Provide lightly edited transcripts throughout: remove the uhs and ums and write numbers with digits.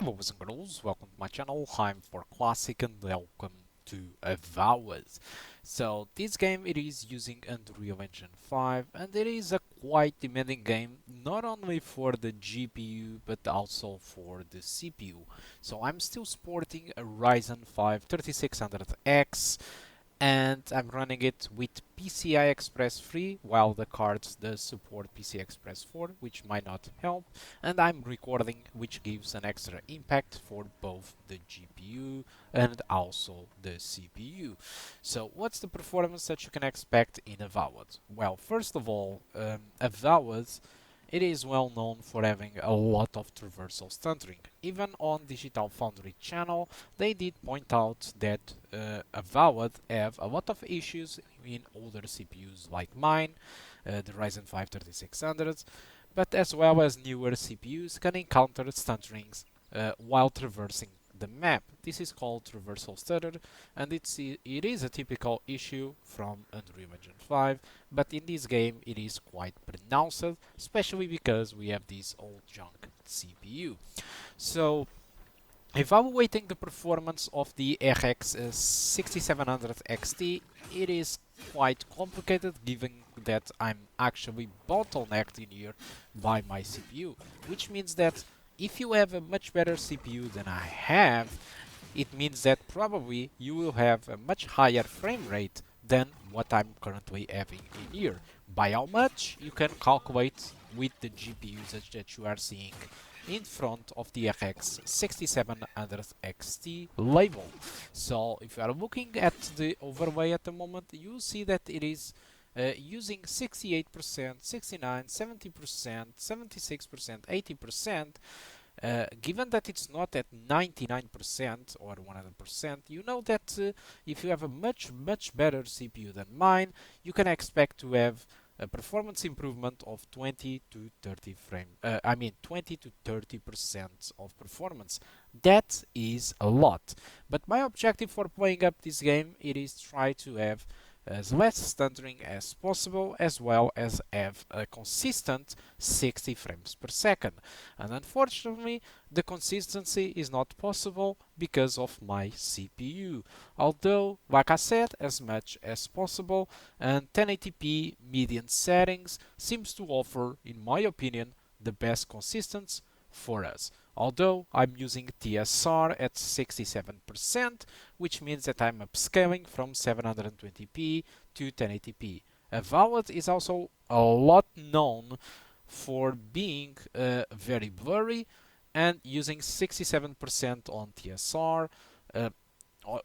Hello boys and girls, welcome to my channel. I'm for Classic and welcome to Avowed. So this game it is using Unreal Engine 5 and it is a quite demanding game not only for the GPU but also for the CPU. So I'm still sporting a Ryzen 5 3600X and I'm running it with PCI Express 3 while the cards does support PCI Express 4, which might not help, and I'm recording, which gives an extra impact for both the GPU and also the CPU. So what's the performance that you can expect in Avowed? Well, first of all, Avowed it is well known for having a lot of traversal stuttering. Even on Digital Foundry channel, they did point out that Avowed have a lot of issues in older CPUs like mine, the Ryzen 5 3600s, but as well as newer CPUs can encounter stutterings while traversing the map. This is called traversal stutter, and it is a typical issue from Unreal Engine 5, but in this game it is quite pronounced, especially because we have this old junk CPU. So evaluating the performance of the RX 6700 XT, it is quite complicated given that I'm actually bottlenecked in here by my CPU, which means that if you have a much better CPU than I have, it means that probably you will have a much higher frame rate than what I'm currently having in here. By how much, you can calculate with the GPU usage that you are seeing in front of the RX 6700 XT label. So if you are looking at the overlay at the moment, you see that it is using 68%, 69, 70%, 76%, 80%. Given that it's not at 99% or 100%, you know that if you have a much better CPU than mine, you can expect to have a performance improvement of 20 to 30 20 to 30% of performance. That is a lot. But my objective for playing up this game it is try to have as less stuttering as possible, as well as have a consistent 60 frames per second. And unfortunately, the consistency is not possible because of my CPU. Although, like I said, as much as possible, and 1080p median settings seems to offer, in my opinion, the best consistency for us. Although I'm using TSR at 67%, which means that I'm upscaling from 720p to 1080p. Avowed is also a lot known for being very blurry and using 67% on TSR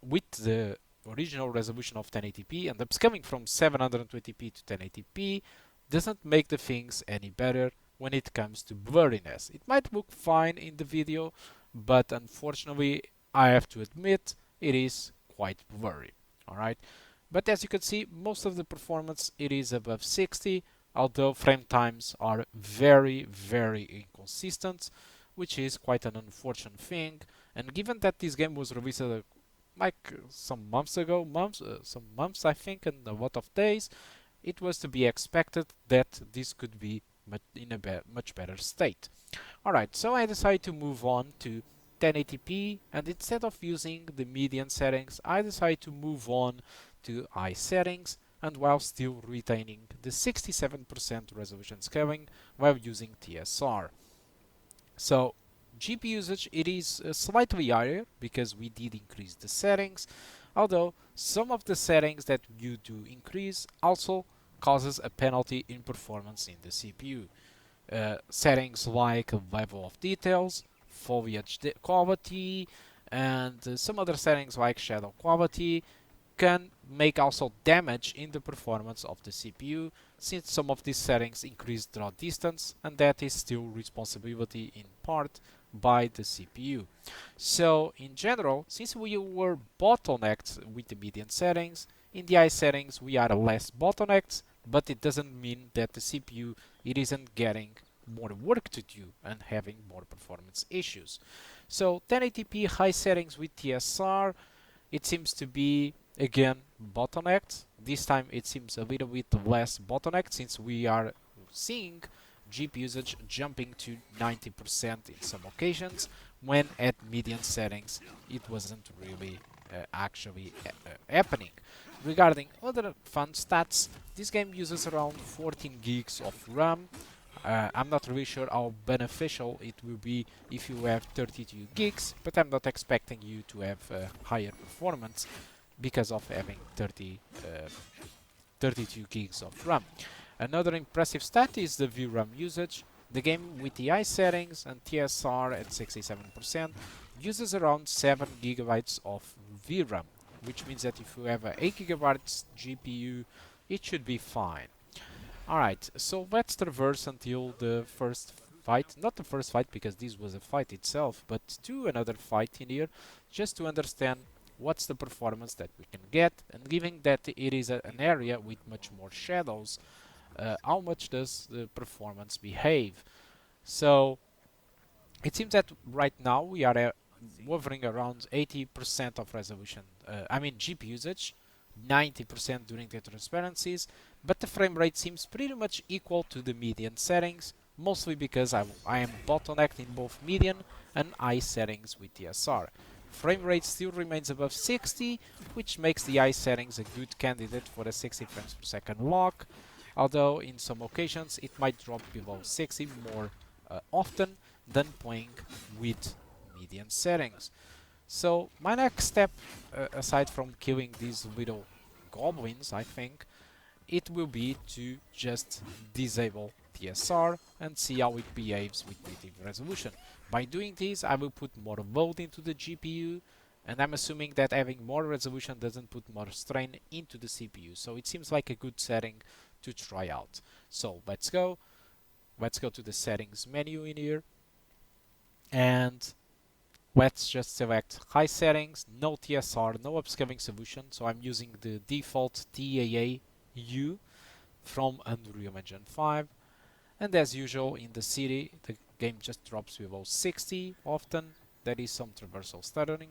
with the original resolution of 1080p and upscaling from 720p to 1080p doesn't make the things any better when it comes to blurriness. It might look fine in the video, but unfortunately, I have to admit, it is quite blurry. Alright, but as you can see, most of the performance it is above 60, although frame times are very inconsistent, which is quite an unfortunate thing. And given that this game was released like some months ago, some months I think, and a lot of days, it was to be expected that this could be in a much better state. Alright, so I decided to move on to 1080p, and instead of using the median settings, I decided to move on to high settings, and while still retaining the 67% resolution scaling while using TSR. So GPU usage it is slightly higher because we did increase the settings, although some of the settings that you do increase also causes a penalty in performance in the CPU. Settings like level of details, foliage quality, and some other settings like shadow quality can make also damage in the performance of the CPU, since some of these settings increase draw distance, and that is still responsibility in part by the CPU. So in general, since we were bottlenecked with the median settings, in the high settings we are less bottlenecked, but it doesn't mean that the CPU it isn't getting more work to do and having more performance issues. So 1080p high settings with TSR, it seems to be again bottlenecked. This time it seems a little bit less bottlenecked since we are seeing GPU usage jumping to 90% in some occasions, when at median settings it wasn't really actually happening. Regarding other fun stats, this game uses around 14 gigs of RAM. I'm not really sure how beneficial it will be if you have 32 gigs, but I'm not expecting you to have higher performance because of having 32 gigs of RAM. Another impressive stat is the VRAM usage. The game with the high settings and TSR at 67% uses around 7 gigabytes of VRAM, which means that if you have a 8 gigabytes GPU, it should be fine. Alright, so let's traverse until the first fight. Not the first fight because this was a fight itself, but to another fight in here, just to understand what's the performance that we can get, and given that it is an area with much more shadows, how much does the performance behave? So it seems that right now we are hovering around 80% of resolution, GPU usage, 90% during the transparencies, but the frame rate seems pretty much equal to the median settings, mostly because I am bottlenecked in both median and high settings with TSR. Frame rate still remains above 60, which makes the high settings a good candidate for a 60 frames per second lock, although in some occasions it might drop below 60 more often than playing with median settings. So my next step, aside from killing these little goblins, I think, it will be to just disable TSR and see how it behaves with native resolution. By doing this, I will put more load into the GPU, and I'm assuming that having more resolution doesn't put more strain into the CPU. So it seems like a good setting to try out. So let's go to the settings menu in here, and let's just select high settings, no TSR, no upscaling solution. So I'm using the default TAA-U from Unreal Engine 5, and as usual in the city the game just drops below 60 often. There is some traversal stuttering.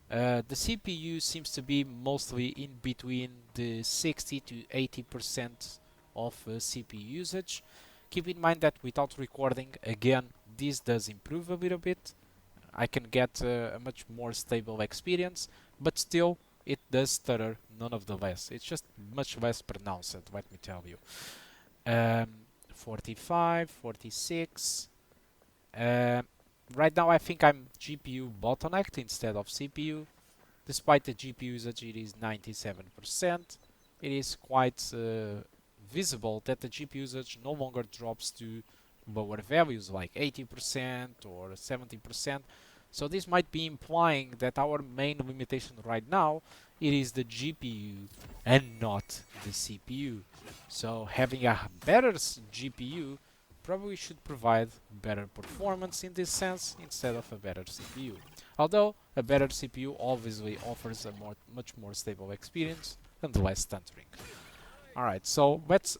The CPU seems to be mostly in between the 60 to 80% of CPU usage. Keep in mind that without recording, again, this does improve a little bit. I can get a much more stable experience, but still it does stutter nonetheless. It's just much less pronounced, let me tell you. 45, 46. Right now I think I'm GPU bottlenecked instead of CPU. Despite the GPU usage, it is 97%. It is quite visible that the GPU usage no longer drops to lower values like 80% or 70%. So this might be implying that our main limitation right now, it is the GPU and not the CPU. So having a better GPU probably should provide better performance in this sense instead of a better CPU. Although a better CPU obviously offers a much more stable experience and less stuttering. Alright, so let's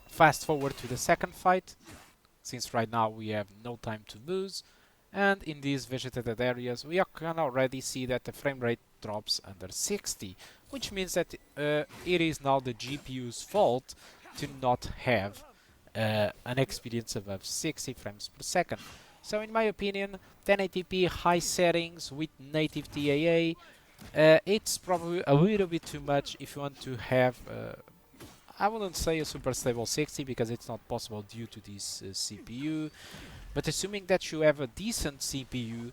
fast forward to the second fight, since right now we have no time to lose. And in these vegetated areas we can already see that the frame rate drops under 60, which means that it is now the GPU's fault to not have an experience above 60 frames per second. So in my opinion, 1080p high settings with native TAA, it's probably a little bit too much if you want to have I wouldn't say a super stable 60 because it's not possible due to this CPU, but assuming that you have a decent CPU,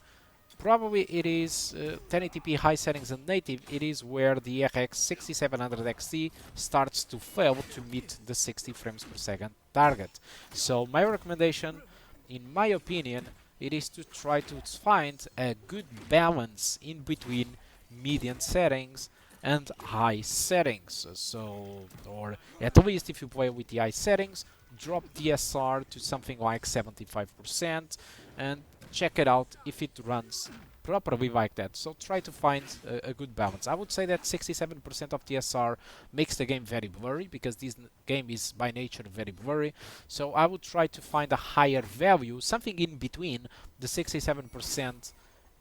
probably it is 1080p high settings and native, it is where the RX 6700 XT starts to fail to meet the 60 frames per second target. So my recommendation, in my opinion, it is to try to find a good balance in between median settings and high settings. So, or at least if you play with the high settings, drop DSR to something like 75% and check it out if it runs properly like that. So try to find a good balance. I would say that 67% of DSR makes the game very blurry because this game is by nature very blurry. So I would try to find a higher value, something in between the 67%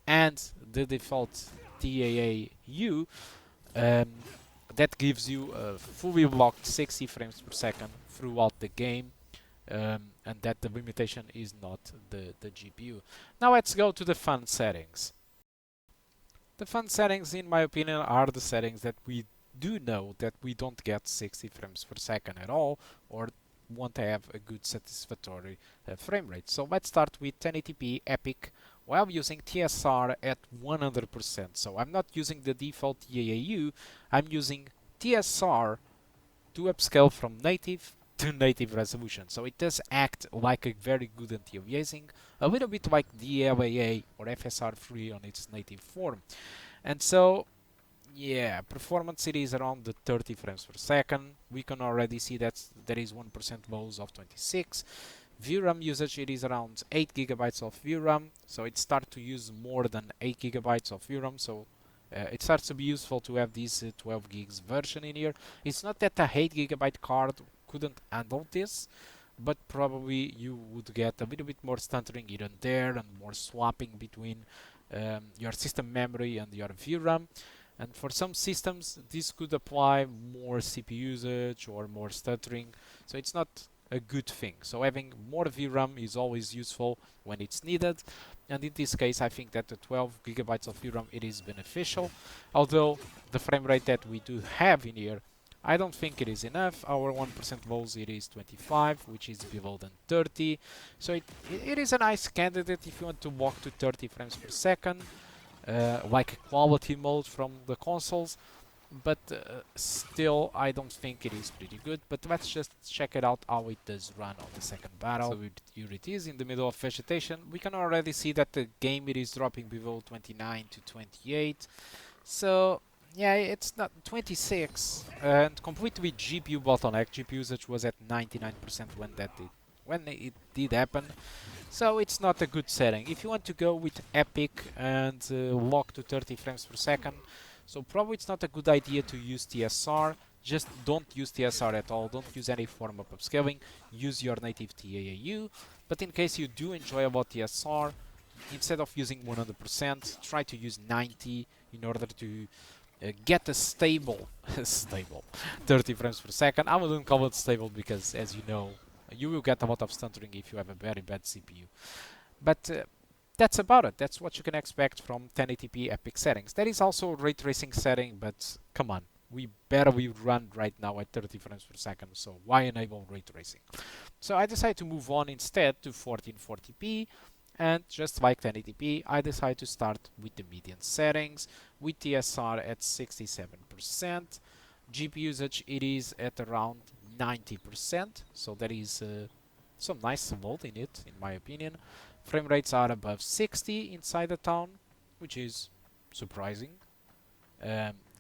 and the default TAA-U, that gives you a fully locked 60 frames per second throughout the game. and that the limitation is not the GPU. Now let's go to the fun settings. The fun settings, in my opinion, are the settings that we do know that we don't get 60 frames per second at all, or won't have a good satisfactory frame rate. So let's start with 1080p Epic while using TSR at 100%. So I'm not using the default TAAU, I'm using TSR to upscale from native to native resolution. So it does act like a very good anti-aliasing, a little bit like DLAA or FSR3 on its native form. And so, yeah, performance it is around the 30 frames per second. We can already see that there is 1% lows of 26. VRAM usage, it is around 8 gigabytes of VRAM, so it starts to use more than 8 gigabytes of VRAM, so it starts to be useful to have this 12 gigs version in here. It's not that a 8 gigabyte card couldn't handle this, but probably you would get a little bit more stuttering here and there and more swapping between your system memory and your VRAM. And for some systems, this could apply more CPU usage or more stuttering, so it's not a good thing. So having more VRAM is always useful when it's needed, and in this case I think that the 12 gigabytes of VRAM it is beneficial, although the frame rate that we do have in here, I don't think it is enough. Our 1% lows it is 25, which is below than 30, so it is a nice candidate if you want to walk to 30 frames per second, like a quality mode from the consoles, but still I don't think it is pretty good. But let's just check it out how it does run on the second battle. So here it is in the middle of vegetation. We can already see that the game it is dropping below 29 to 28, so yeah, it's not 26, and completely GPU bottleneck. GPU usage was at 99% when it did happen, so it's not a good setting. If you want to go with Epic and lock to 30 frames per second, so probably it's not a good idea to use TSR. Just don't use TSR at all, don't use any form of upscaling, use your native TAAU. But in case you do enjoy about TSR, instead of using 100%, try to use 90 in order to get a stable 30 frames per second. I wouldn't call it stable because, as you know, you will get a lot of stuttering if you have a very bad CPU. But that's about it. That's what you can expect from 1080p Epic settings. There is also a ray tracing setting, but come on, we barely run right now at 30 frames per second, so why enable ray tracing? So I decided to move on instead to 1440p, and just like 1080p, I decided to start with the median settings, with TSR at 67%. GPU usage it is at around 90%, so there is some nice load in it, in my opinion. Frame rates are above 60 inside the town, which is surprising,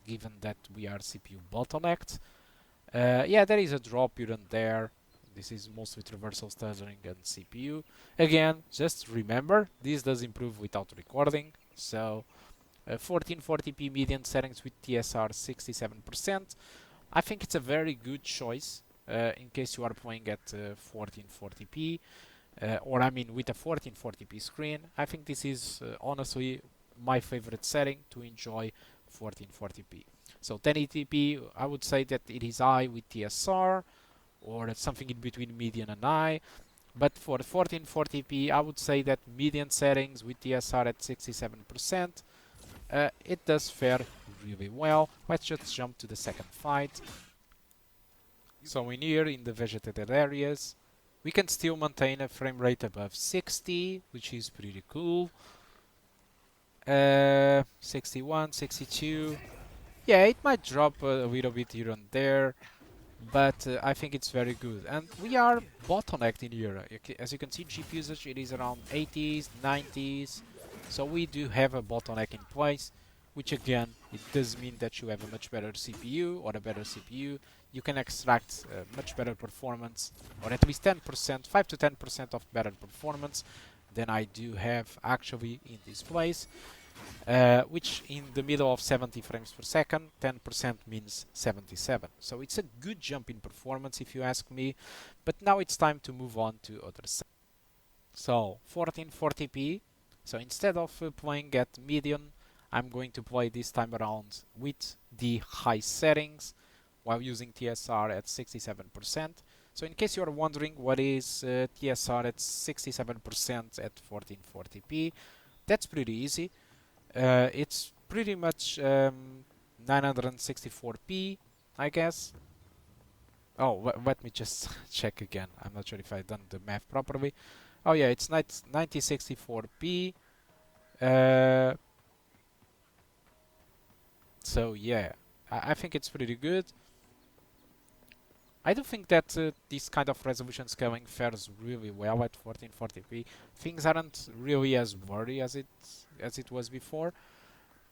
given that we are CPU bottlenecked. Yeah, there is a drop here and there. This is mostly traversal stuttering and CPU. Again, just remember, this does improve without recording. So 1440p median settings with TSR 67%. I think it's a very good choice in case you are playing at 1440p. Or I mean with a 1440p screen. I think this is honestly my favorite setting to enjoy 1440p. So 1080p, I would say that it is high with TSR, or something in between median and high. But for 1440p, I would say that median settings with TSR at 67%, it does fare really well. Let's just jump to the second fight. So in here, in the vegetated areas, we can still maintain a frame rate above 60, which is pretty cool. 61, 62. Yeah, it might drop a little bit here and there, but I think it's very good. And we are bottlenecked in here. As you can see, GPU usage it is around 80s, 90s. So we do have a bottleneck in place, which again, it does mean that you have a much better CPU or a better CPU. You can extract much better performance, or at least 10%, 5 to 10% of better performance than I do have actually in this place. Which in the middle of 70 frames per second, 10% means 77. So it's a good jump in performance if you ask me, but now it's time to move on to other settings. So 1440p, so instead of playing at median, I'm going to play this time around with the high settings while using TSR at 67%. So in case you are wondering what is TSR at 67% at 1440p, that's pretty easy. It's pretty much 964p, I guess. Oh, let me just check again. I'm not sure if I've done the math properly. Oh yeah, it's 9064p. Uh, so yeah, I think it's pretty good. I do think that this kind of resolution scaling fares really well at 1440p. Things aren't really as blurry as it was before,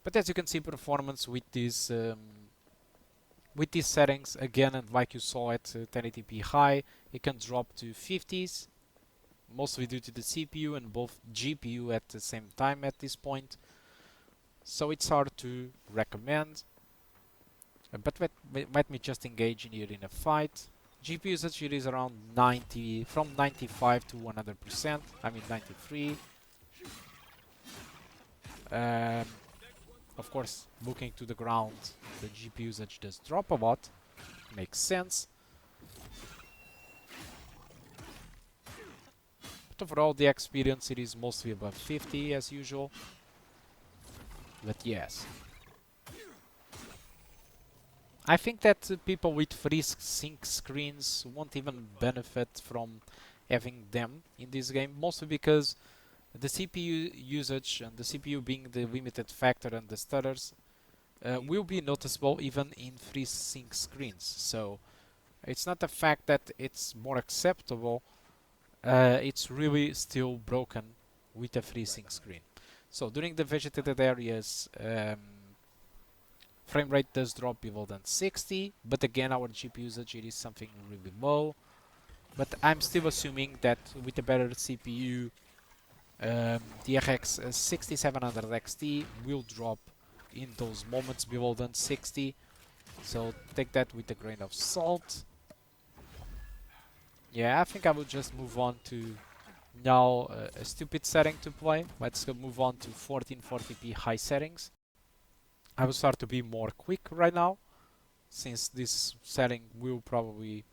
but as you can see, performance with these settings again, and like you saw at 1080p high, it can drop to 50s, mostly due to the CPU and both GPU at the same time at this point. So it's hard to recommend. But let me just engage in here in a fight. GPU usage here is around 90, from 95 to 100%. I mean 93. Um, of course, looking to the ground, the GPU usage does drop a lot. Makes sense. But overall, the experience it is mostly above 50 as usual. But yes, I think that people with FreeSync screens won't even benefit from having them in this game, mostly because the CPU usage and the CPU being the limited factor and the stutters will be noticeable even in FreeSync screens. So it's not the fact that it's more acceptable, it's really still broken with a FreeSync screen. So during the vegetated areas, frame rate does drop below than 60, but again our GPU usage it is something really low. But I'm still assuming that with a better CPU, the RX 6700 XT will drop in those moments below than 60. So take that with a grain of salt. Yeah, I think I will just move on to now a stupid setting to play. Let's move on to 1440p high settings. I will start to be more quick right now, since this setting will probably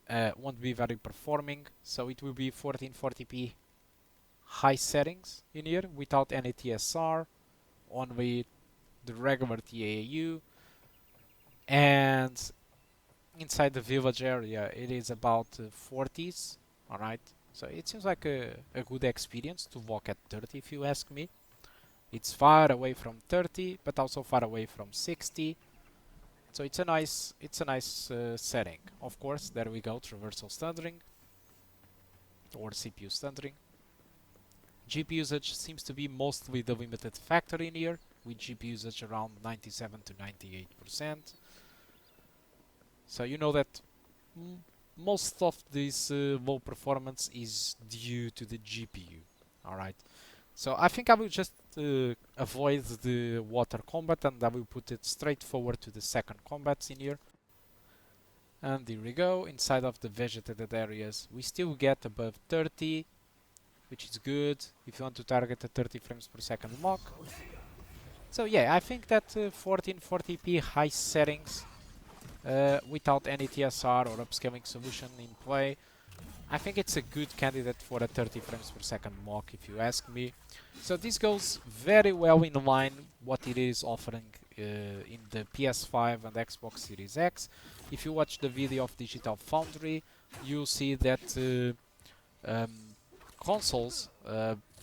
won't be very performing. So it will be 1440p high settings in here without any TSR, only the regular TAU, and inside the village area it is about 40s. Alright, so it seems like a good experience to walk at 30 if you ask me. It's far away from 30 but also far away from 60, so it's a nice setting. Of course, there we go, traversal stuttering or CPU stuttering. GPU usage seems to be mostly the limited factor in here, with GPU usage around 97 to 98%. So you know that most of this low performance is due to the GPU. Alright, so I think I will just avoid the water combat and I will put it straight forward to the second combats in here. And here we go, inside of the vegetated areas we still get above 30, which is good if you want to target a 30 frames per second mock. So yeah, I think that 1440p high settings without any TSR or upscaling solution in play, I think it's a good candidate for a 30 frames per second mock if you ask me. So this goes very well in line what it is offering in the PS5 and Xbox Series X. If you watch the video of Digital Foundry, you'll see that consoles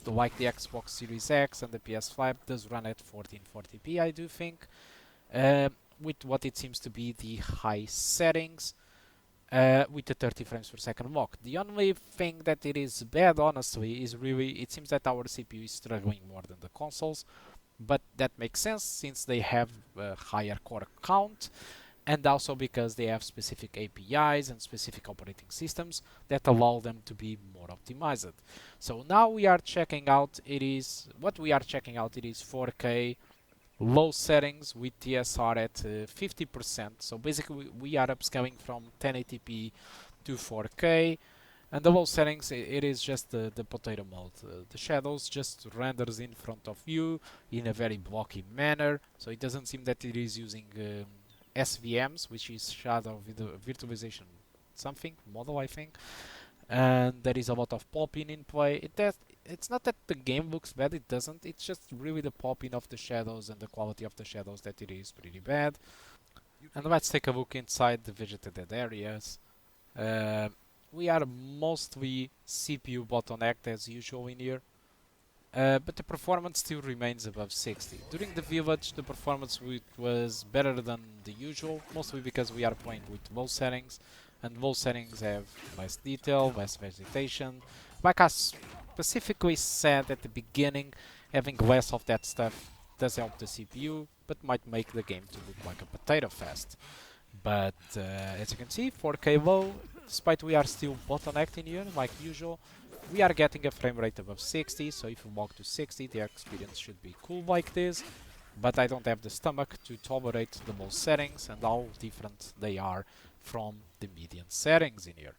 like the Xbox Series X and the PS5 does run at 1440p, I do think, with what it seems to be the high settings. With the 30 frames per second mock. The only thing that it is bad, honestly, is really it seems that our CPU is struggling more than the consoles, but that makes sense since they have a higher core count, and also because they have specific APIs and specific operating systems that allow them to be more optimized. So now we are checking out, it is 4K low settings with TSR at 50%. So basically we are upscaling from 1080p to 4K, and the low settings it is just the potato mode. The shadows just renders in front of you in a very blocky manner, so it doesn't seem that it is using SVMs, which is shadow virtualization something model, I think. And there is a lot of popping in play. It's not that the game looks bad, it doesn't. It's just really the popping of the shadows and the quality of the shadows that it is pretty bad. And let's take a look inside the vegetated areas. Uh, we are mostly CPU bottlenecked as usual in here. But the performance still remains above 60. During the village, the performance was better than the usual, mostly because we are playing with low settings, and low settings have less detail, less vegetation. Like I specifically said at the beginning, having less of that stuff does help the CPU, but might make the game to look like a potato fest. But as you can see, 4K low, despite we are still bottlenecked in here, like usual, we are getting a frame rate above 60, so if you walk to 60, the experience should be cool like this. But I don't have the stomach to tolerate the low settings and how different they are from the median settings in here.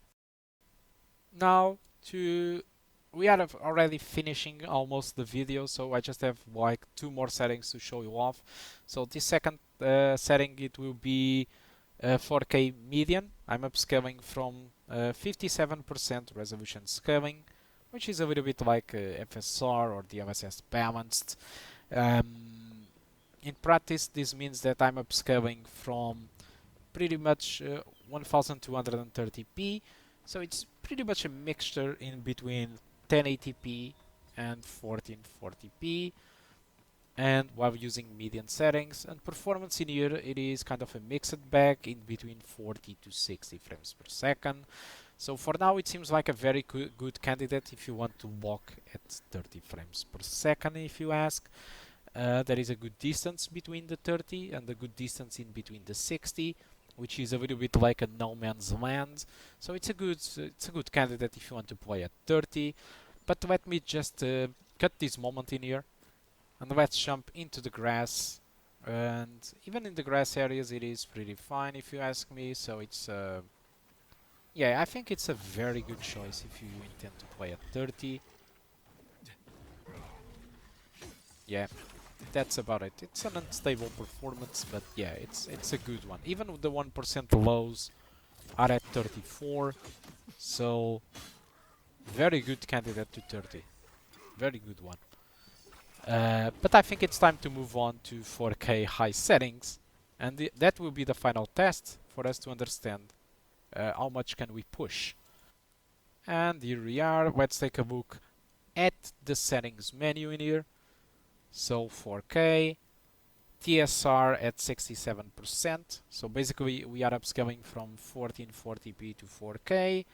Now, we are already finishing almost the video, so I just have like 2 more settings to show you off. So this second setting, it will be 4K median. I'm upscaling from 57% resolution scaling, which is a little bit like FSR or DLSS balanced. In practice, this means that I'm upscaling from pretty much 1230p, so it's pretty much a mixture in between 1080p and 1440p, and while using median settings. And performance in here, it is kind of a mixed bag in between 40 to 60 frames per second. So for now it seems like a very good candidate if you want to walk at 30 frames per second, if you ask. There is a good distance between the 30 and a good distance in between the 60, which is a little bit like a no man's land. So it's a good candidate if you want to play at 30. But let me just cut this moment in here, and let's jump into the grass. And even in the grass areas, it is pretty fine if you ask me. So it's yeah, I think it's a very good choice if you intend to play at 30. Yeah, that's about it. It's an unstable performance, but yeah, it's a good one. Even with the 1% lows are at 34, so very good candidate to 30. Very good one. But I think it's time to move on to 4K high settings, and that will be the final test for us to understand how much can we push. And here we are. Let's take a look at the settings menu in here. So 4K, TSR at 67%. So basically we are upscaling from 1440p to 4K,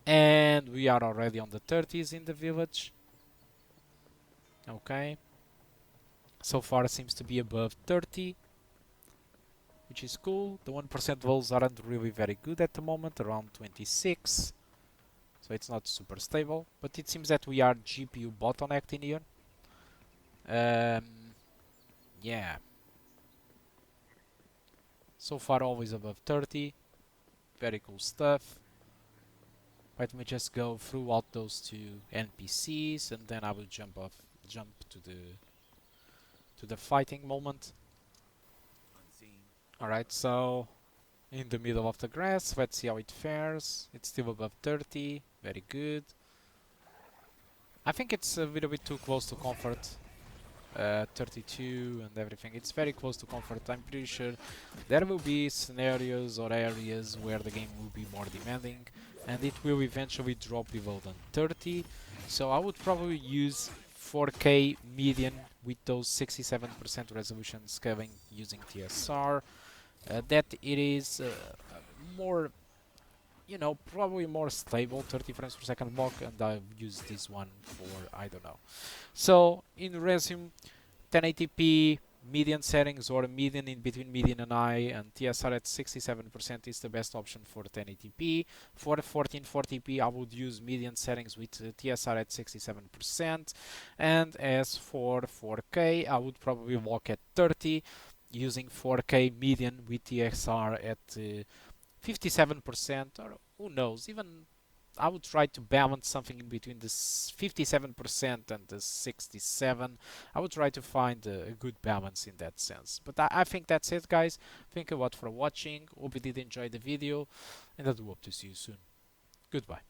and we are already on the 30s in the village. Okay, so far it seems to be above 30, which is cool. The 1% rolls aren't really very good at the moment, around 26, so it's not super stable, but it seems that we are GPU bottlenecked in here. Yeah, so far always above 30. Very cool stuff. Let me just go through all those 2 NPCs, and then I will jump to the fighting moment. Alright, so in the middle of the grass, let's see how it fares. It's still above 30, very good. I think it's a little bit too close to comfort. 32 and everything, it's very close to comfort. I'm pretty sure there will be scenarios or areas where the game will be more demanding and it will eventually drop below than 30, so I would probably use 4K median with those 67% resolution scaling using TSR. That it is more, you know, probably more stable 30 frames per second block, and I'll use this one for, I don't know. So in resume, 1080p median settings or median in between median and high, and TSR at 67% is the best option for 1080p. For 1440p I would use median settings with TSR at 67%, and as for 4K I would probably walk at 30 using 4K median with TSR at 57%, or who knows, even I would try to balance something in between the 57% and the 67. I would try to find a good balance in that sense. But I think that's it, guys. Thank you a lot for watching. Hope you did enjoy the video, and I do hope to see you soon. Goodbye.